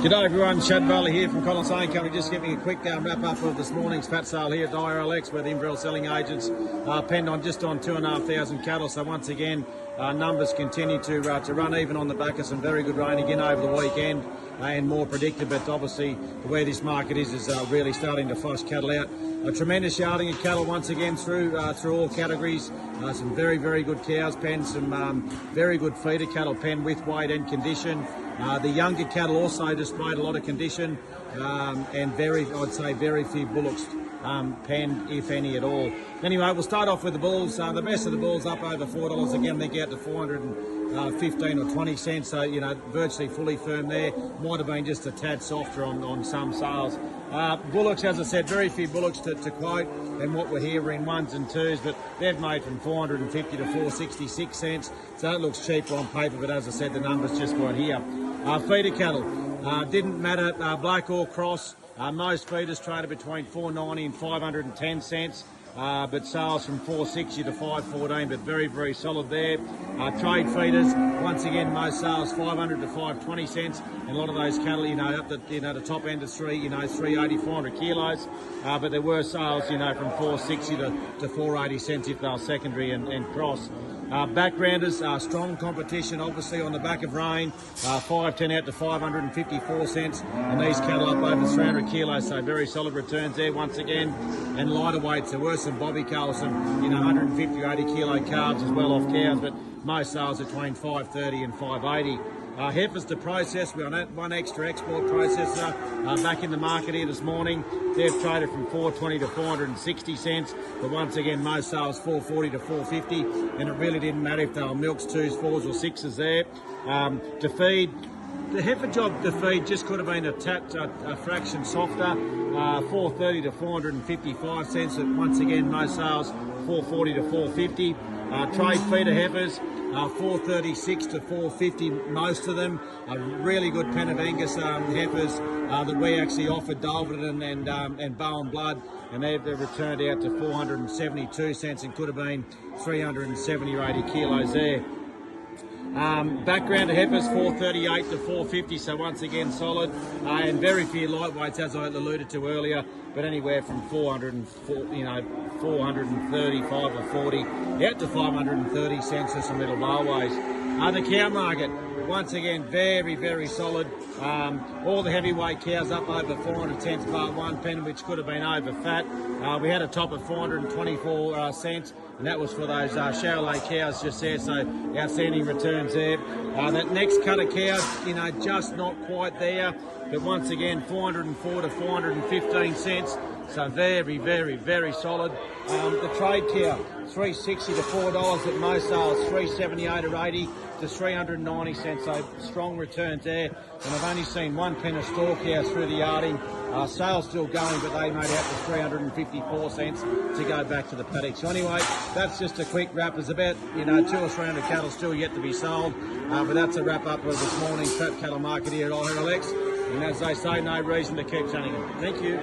G'day everyone, Shad Bowler here from Collins Lane Company. Just giving a quick wrap up of this morning's fat sale here at IRLX, where the Inverell selling agents penned on just on 2,500 cattle. So once again, numbers continue to run even on the back of some very good rain again over the weekend and more predicted. But obviously, where this market is really starting to flush cattle out. A tremendous yarding of cattle once again through all categories. Some very good cows penned, some very good feeder cattle penned with weight and condition. The younger cattle also displayed a lot of condition and I'd say very few bullocks penned, if any at all. Anyway, we'll start off with the bulls. The best of the bulls up over $4 again. They get to 415 or 20 cents. So virtually fully firm there. Might have been just a tad softer on some sales. Bullocks, as I said, very few bullocks to quote, and what we're here in ones and twos, but they've made from 450 to 466 cents. So it looks cheaper on paper, but as I said, the numbers just weren't here. Feeder cattle, didn't matter, black or cross. Most feeders traded between 490 and 510 cents. But sales from 460 to 514, but very solid there. Trade feeders, once again, most sales 500 to 520 cents, and a lot of those cattle, up the top end of 380, 400 kilos. But there were sales, from 460 to 480 cents if they were secondary and cross. Backgrounders, strong competition, obviously on the back of rain. 510 out to 554 cents, and these cattle up over 300 kilos, so very solid returns there once again. And lighter weights, there were some bobby cows, some 150 or 80 kilo calves as well off cows, but most sales between 530 and 580. Heifers to process, we're on one extra export processor back in the market here this morning. They've traded from 420 to 460 cents, but once again, most sales 440 to 450, and it really didn't matter if they were milks, 2s, 4s or 6s there. To feed, the heifer job to feed just could have been a fraction softer, 430 to 455 cents, but once again, most sales 440 to 450. Trade feeder heifers, 436 to 450, most of them. A really good pen of Angus heifers that we actually offered Dalverton and Bowen Blood, and they've returned out to 472 cents and could have been 370 or 80 kilos there. Background to heifers 438 to 450, so once again solid, and very few lightweights as I alluded to earlier, but anywhere from 435 or 40 out to 530 cents for some little barways. The cow market, once again, very solid. All the heavyweight cows up over 400 cents bar one pen, which could have been over fat. We had a top of 424 cents, and that was for those Chevrolet cows just there, so outstanding returns there. That next cut of cows, just not quite there, but once again, 404 to 415 cents. So very solid. The trade cow, 360 to $4 at most sales, 378 or 80 to 390 cents. So strong returns there. And I've only seen one pen of store cows through the yarding. Sales still going, but they made out to 354 cents to go back to the paddock. So anyway, that's just a quick wrap. There's about 200 or 300 cattle still yet to be sold. But that's a wrap up of this morning's fat cattle market here at IRLX. And as they say, no reason to keep selling them. Thank you.